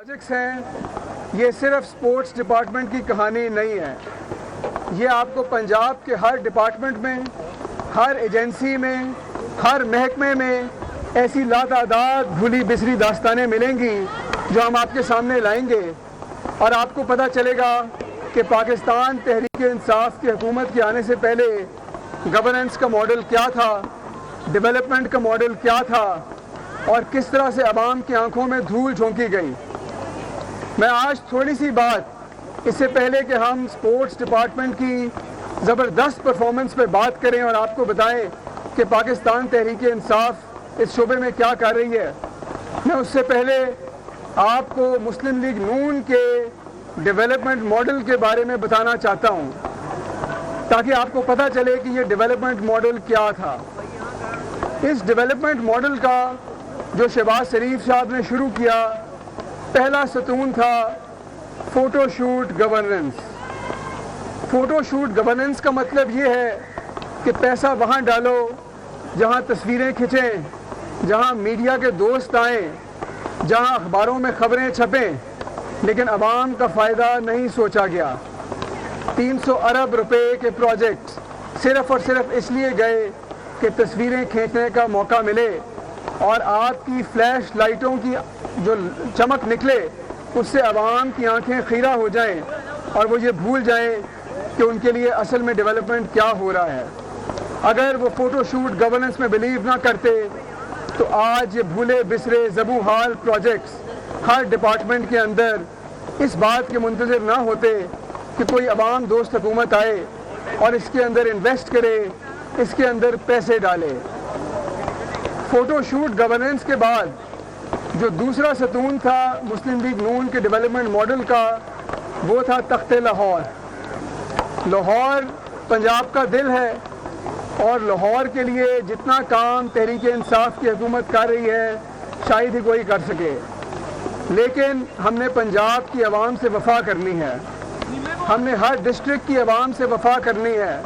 Projects ہیں یہ صرف سپورٹس ڈپارٹمنٹ کی کہانی نہیں ہے، یہ آپ کو پنجاب کے ہر ڈپارٹمنٹ میں، ہر ایجنسی میں، ہر محکمے میں ایسی لاتعداد بھولی بسری داستانیں ملیں گی جو ہم آپ کے سامنے لائیں گے، اور آپ کو پتہ چلے گا کہ پاکستان تحریک انصاف کی حکومت کے آنے سے پہلے گورننس کا ماڈل کیا تھا، ڈیولپمنٹ کا ماڈل کیا تھا، اور کس طرح سے عوام کی آنکھوں میں دھول جھونکی گئی۔ میں آج تھوڑی سی بات، اس سے پہلے کہ ہم سپورٹس ڈپارٹمنٹ کی زبردست پرفارمنس پہ بات کریں اور آپ کو بتائیں کہ پاکستان تحریک انصاف اس شعبے میں کیا کر رہی ہے، میں اس سے پہلے آپ کو مسلم لیگ نون کے ڈیولپمنٹ ماڈل کے بارے میں بتانا چاہتا ہوں تاکہ آپ کو پتہ چلے کہ یہ ڈیولپمنٹ ماڈل کیا تھا۔ اس ڈیولپمنٹ ماڈل کا جو شہباز شریف صاحب نے شروع کیا، پہلا ستون تھا photo shoot governance. Photo shoot governance کا مطلب یہ ہے کہ پیسہ وہاں ڈالو جہاں تصویریں کھنچیں، جہاں میڈیا کے دوست آئیں، جہاں اخباروں میں خبریں چھپیں، لیکن عوام کا فائدہ نہیں سوچا گیا۔ 300 ارب روپے کے پروجیکٹ صرف اور صرف اس لیے گئے کہ تصویریں کھینچنے کا موقع ملے اور آپ کی فلیش لائٹوں کی جو چمک نکلے اس سے عوام کی آنکھیں خیرہ ہو جائیں اور وہ یہ بھول جائیں کہ ان کے لیے اصل میں ڈیولپمنٹ کیا ہو رہا ہے۔ اگر وہ فوٹو شوٹ گورننس میں بلیو نہ کرتے تو آج یہ بھولے بسرے زبوں حال پروجیکٹس ہر ڈپارٹمنٹ کے اندر اس بات کے منتظر نہ ہوتے کہ کوئی عوام دوست حکومت آئے اور اس کے اندر انویسٹ کرے، اس کے اندر پیسے ڈالے۔ فوٹو شوٹ گورننس کے بعد جو دوسرا ستون تھا مسلم لیگ نون کے ڈیولپمنٹ ماڈل کا، وہ تھا تخت لاہور۔ لاہور پنجاب کا دل ہے اور لاہور کے لیے جتنا کام تحریک انصاف کی حکومت کر رہی ہے شاید ہی کوئی کر سکے، لیکن ہم نے پنجاب کی عوام سے وفا کرنی ہے، ہم نے ہر ڈسٹرکٹ کی عوام سے وفا کرنی ہے۔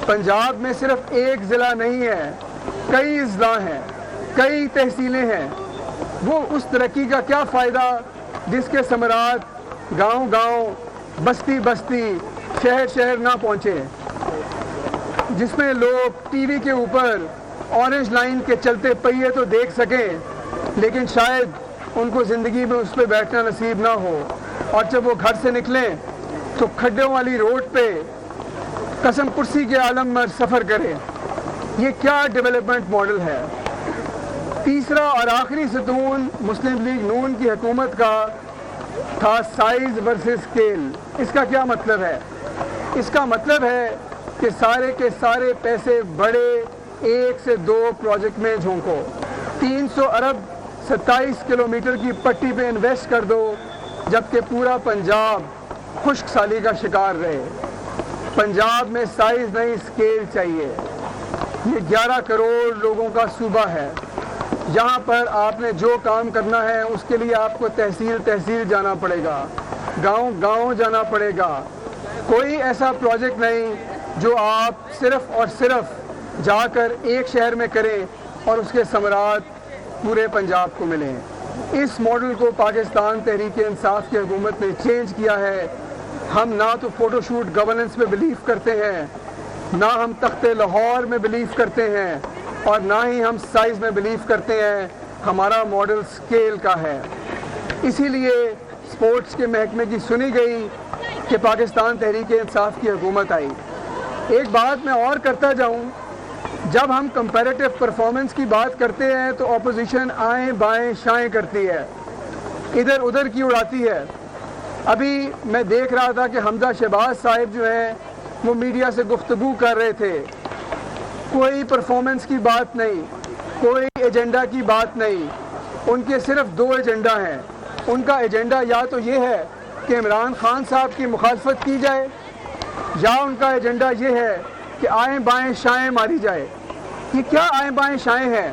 پنجاب میں صرف ایک ضلع نہیں ہے، کئی اضلاع ہیں، کئی تحصیلیں ہیں۔ وہ اس ترقی کا کیا فائدہ جس کے ثمرات گاؤں گاؤں، بستی بستی، شہر شہر نہ پہنچے، جس میں لوگ ٹی وی کے اوپر اورنج لائن کے چلتے پہیے تو دیکھ سکیں لیکن شاید ان کو زندگی میں اس پہ بیٹھنا نصیب نہ ہو، اور جب وہ گھر سے نکلیں تو کھڈوں والی روڈ پہ قسم پرسی کے عالم میں سفر کریں۔ یہ کیا ڈیولپمنٹ ماڈل ہے؟ تیسرا اور آخری ستون مسلم لیگ نون کی حکومت کا تھا سائز ورسز اسکیل۔ اس کا کیا مطلب ہے؟ اس کا مطلب ہے کہ سارے کے سارے پیسے بڑے 1 سے 2 پروجیکٹ میں جھونکو، 300 ارب 27 کلومیٹر کی پٹی پہ انویسٹ کر دو جبکہ پورا پنجاب خشک سالی کا شکار رہے۔ پنجاب میں سائز نہیں اسکیل چاہیے۔ یہ 11 کروڑ لوگوں کا صوبہ ہے، یہاں پر آپ نے جو کام کرنا ہے اس کے لیے آپ کو تحصیل تحصیل جانا پڑے گا، گاؤں گاؤں جانا پڑے گا۔ کوئی ایسا پروجیکٹ نہیں جو آپ صرف اور صرف جا کر ایک شہر میں کریں اور اس کے ثمرات پورے پنجاب کو ملیں۔ اس ماڈل کو پاکستان تحریک انصاف کی حکومت نے چینج کیا ہے۔ ہم نہ تو فوٹو شوٹ گورننس میں بلیو کرتے ہیں، نہ ہم تخت لاہور میں بلیو کرتے ہیں، اور نہ ہی ہم سائز میں بلیو کرتے ہیں۔ ہمارا ماڈل اسکیل کا ہے۔ اسی لیے سپورٹس کے محکمے کی سنی گئی کہ پاکستان تحریک انصاف کی حکومت آئی۔ ایک بات میں اور کرتا جاؤں، جب ہم کمپیریٹیو پرفارمنس کی بات کرتے ہیں تو اپوزیشن آئیں بائیں شائیں کرتی ہے، ادھر ادھر کی اڑاتی ہے۔ ابھی میں دیکھ رہا تھا کہ حمزہ شہباز صاحب جو ہیں وہ میڈیا سے گفتگو کر رہے تھے، کوئی پرفارمنس کی بات نہیں، کوئی ایجنڈا کی بات نہیں، ان کے صرف 2 ایجنڈا ہیں۔ ان کا ایجنڈا یا تو یہ ہے کہ عمران خان صاحب کی مخالفت کی جائے، یا ان کا ایجنڈا یہ ہے کہ آئیں بائیں شائیں ماری جائے۔ یہ کیا آئیں بائیں شائیں ہیں؟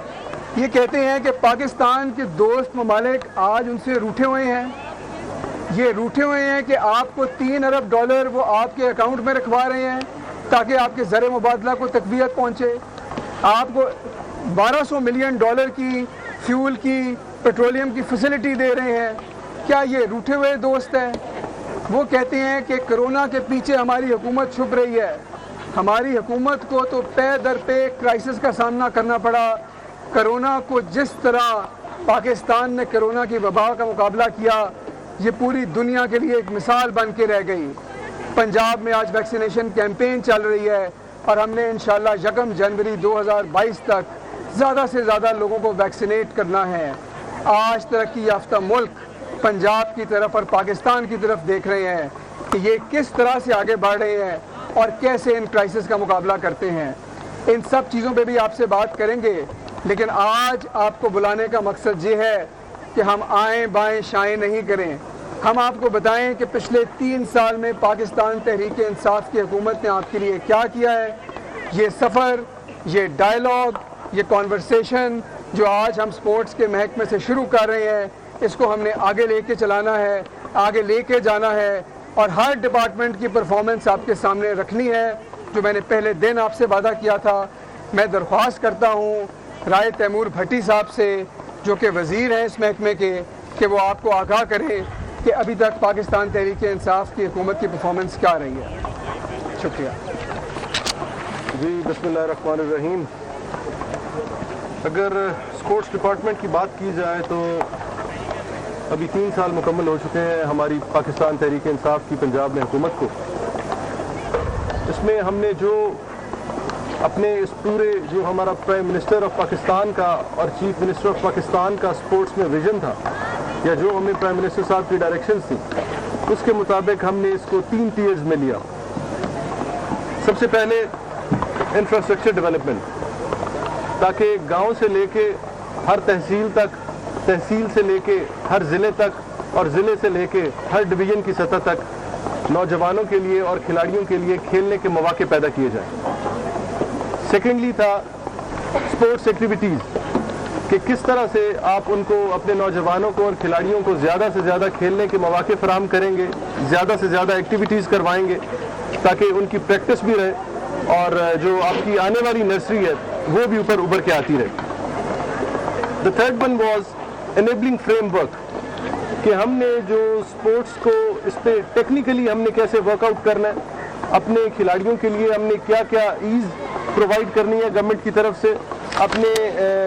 یہ کہتے ہیں کہ پاکستان کے دوست ممالک آج ان سے روٹھے ہوئے ہیں، یہ روٹھے ہوئے ہیں کہ آپ کو 3 ارب ڈالر وہ آپ کے اکاؤنٹ میں رکھوا رہے ہیں تاکہ آپ کے زر مبادلہ کو تقویت پہنچے، آپ کو 1200 ملین ڈالر کی فیول کی پیٹرولیم کی فیسلٹی دے رہے ہیں، کیا یہ روٹھے ہوئے دوست ہیں؟ وہ کہتے ہیں کہ کرونا کے پیچھے ہماری حکومت چھپ رہی ہے. ہماری حکومت کو تو پے در پے کرائسس کا سامنا کرنا پڑا. کرونا کو جس طرح پاکستان نے کرونا کی وبا کا مقابلہ کیا، یہ پوری دنیا کے لیے ایک مثال بن کے رہ گئی. پنجاب میں آج ویکسینیشن کیمپین چل رہی ہے اور ہم نے انشاءاللہ 1 جنوری 2022 تک زیادہ سے زیادہ لوگوں کو ویکسینیٹ کرنا ہے. آج ترقی یافتہ ملک پنجاب کی طرف اور پاکستان کی طرف دیکھ رہے ہیں کہ یہ کس طرح سے آگے بڑھ رہے ہیں اور کیسے ان کرائسس کا مقابلہ کرتے ہیں. ان سب چیزوں پہ بھی آپ سے بات کریں گے، لیکن آج آپ کو بلانے کا مقصد یہ ہے کہ ہم آئیں بائیں شائیں نہیں کریں. ہم آپ کو بتائیں کہ پچھلے 3 سال میں پاکستان تحریک انصاف کی حکومت نے آپ کے لیے کیا کیا ہے. یہ سفر، یہ ڈائیلاگ، یہ کانورسیشن جو آج ہم سپورٹس کے محکمے سے شروع کر رہے ہیں، اس کو ہم نے آگے لے کے چلانا ہے، آگے لے کے جانا ہے اور ہر ڈپارٹمنٹ کی پرفارمنس آپ کے سامنے رکھنی ہے. جو میں نے پہلے دن آپ سے وعدہ کیا تھا، میں درخواست کرتا ہوں رائے تیمور بھٹی صاحب سے جو کہ وزیر ہیں اس محکمے کے، کہ وہ آپ کو آگاہ کریں کہ ابھی تک پاکستان تحریک انصاف کی حکومت کی پرفارمنس کیا رہی ہے. شکریہ. جی بسم اللہ الرحمن الرحیم. اگر اسپورٹس ڈپارٹمنٹ کی بات کی جائے تو ابھی 3 سال مکمل ہو چکے ہیں ہماری پاکستان تحریک انصاف کی پنجاب میں حکومت کو. اس میں ہم نے جو اپنے اس پورے جو ہمارا پرائم منسٹر آف پاکستان کا اور چیف منسٹر آف پاکستان کا اسپورٹس میں ویژن تھا، یا جو ہمیں پرائم منسٹر صاحب کی ڈائریکشنز تھیں، اس کے مطابق ہم نے اس کو 3 ٹیئرز میں لیا. سب سے پہلے انفراسٹرکچر ڈیولپمنٹ، تاکہ گاؤں سے لے کے ہر تحصیل تک، تحصیل سے لے کے ہر ضلع تک اور ضلع سے لے کے ہر ڈویژن کی سطح تک نوجوانوں کے لیے اور کھلاڑیوں کے لیے کھیلنے کے مواقع پیدا کیے جائیں. سیکنڈلی تھا اسپورٹس ایکٹیویٹیز، کہ کس طرح سے آپ ان کو اپنے نوجوانوں کو اور کھلاڑیوں کو زیادہ سے زیادہ کھیلنے کے مواقع فراہم کریں گے، زیادہ سے زیادہ ایکٹیویٹیز کروائیں گے تاکہ ان کی پریکٹس بھی رہے اور جو آپ کی آنے والی نرسری ہے وہ بھی اوپر ابھر کے آتی رہے. The third one was enabling frame work, کہ ہم نے جو اسپورٹس کو اس پہ ٹیکنیکلی ہم نے کیسے ورک آؤٹ کرنا ہے، اپنے کھلاڑیوں کے لیے ہم نے کیا کیا ایز پرووائڈ کرنی ہے گورنمنٹ کی طرف سے، اپنے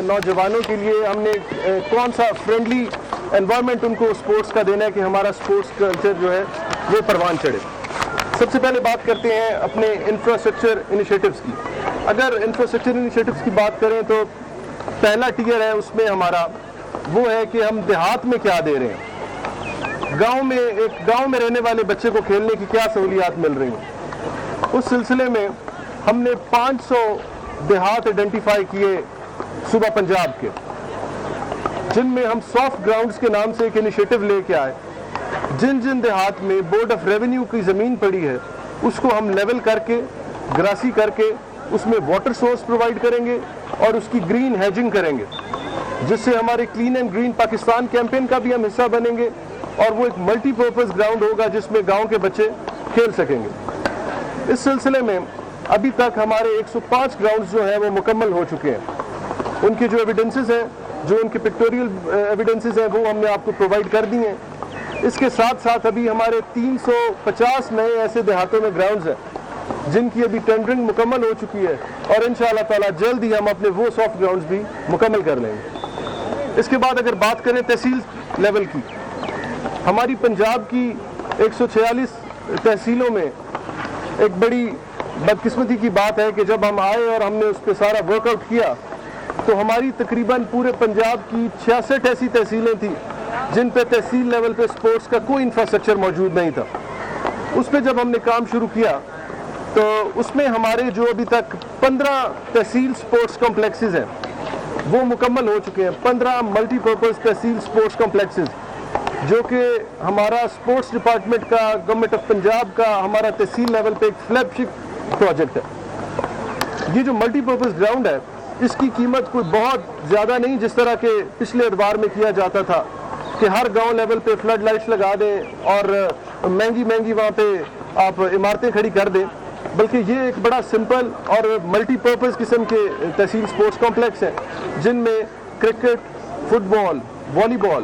نوجوانوں کے لیے ہم نے کون سا فرینڈلی انوائرمنٹ ان کو اسپورٹس کا دینا ہے کہ ہمارا اسپورٹس کلچر جو ہے وہ پروان چڑھے. سب سے پہلے بات کرتے ہیں اپنے انفراسٹرکچر انیشیٹوز کی. اگر انفراسٹرکچر انیشیٹوز کی بات کریں تو پہلا ٹیئر ہے اس میں ہمارا وہ ہے کہ ہم دیہات میں کیا دے رہے ہیں، گاؤں میں ایک گاؤں میں رہنے والے بچے کو کھیلنے کی کیا سہولیات مل رہی ہیں. اس سلسلے میں ہم نے 500 دیہات آئیڈینٹیفائی کیے صوبہ پنجاب کے، جن میں ہم سافٹ گراؤنڈز کے نام سے ایک انیشیٹو لے کے آئے. جن جن دیہات میں بورڈ آف ریونیو کی زمین پڑی ہے اس کو ہم لیول کر کے، گراسی کر کے اس میں واٹر سورس پرووائڈ کریں گے اور اس کی گرین ہیجنگ کریں گے، جس سے ہمارے clean and green Pakistan campaign کا بھی ہم حصہ بنیں گے اور وہ ایک ملٹی پرپز گراؤنڈ ہوگا جس میں گاؤں کے بچے کھیل سکیں گے. اس سلسلے میں ابھی تک ہمارے 105 گراؤنڈز جو ہیں وہ مکمل ہو چکے ہیں. ان کے جو ایویڈنسز ہیں، جو ان کے پکٹوریل ایویڈنسز ہیں، وہ ہم نے آپ کو پرووائڈ کر دی ہیں. اس کے ساتھ ساتھ ابھی ہمارے 350 نئے ایسے دیہاتوں میں گراؤنڈز ہیں جن کی ابھی ٹینڈرنگ مکمل ہو چکی ہے اور انشاءاللہ تعالیٰ جلد ہی ہم اپنے وہ سافٹ گراؤنڈز بھی مکمل کر لیں گے. اس کے بعد اگر بات کریں تحصیل لیول کی، ہماری پنجاب کی 146 تحصیلوں میں ایک بڑی بدقسمتی کی بات ہے کہ جب ہم آئے اور ہم نے اس پہ سارا ورک آؤٹ کیا تو ہماری تقریباً پورے پنجاب کی 66 ایسی تحصیلیں تھیں جن پہ تحصیل لیول پہ سپورٹس کا کوئی انفراسٹرکچر موجود نہیں تھا. اس پہ جب ہم نے کام شروع کیا تو اس میں ہمارے جو ابھی تک 15 تحصیل سپورٹس کمپلیکسز ہیں وہ مکمل ہو چکے ہیں. 15 ملٹی پرپز تحصیل سپورٹس کمپلیکسز جو کہ ہمارا سپورٹس ڈپارٹمنٹ کا، گورنمنٹ آف پنجاب کا ہمارا تحصیل لیول پہ ایک فلیگ شپ پروجیکٹ ہے. یہ جو ملٹی پرپز گراؤنڈ ہے اس کی قیمت کوئی بہت زیادہ نہیں جس طرح کہ پچھلے ادوار میں کیا جاتا تھا کہ ہر گاؤں لیول پہ فلڈ لائٹس لگا دیں اور مہنگی مہنگی وہاں پہ آپ عمارتیں کھڑی کر دیں، بلکہ یہ ایک بڑا سمپل اور ملٹی پرپز قسم کے تحصیل سپورٹس کمپلیکس ہیں جن میں کرکٹ، فٹ بال، والی بال،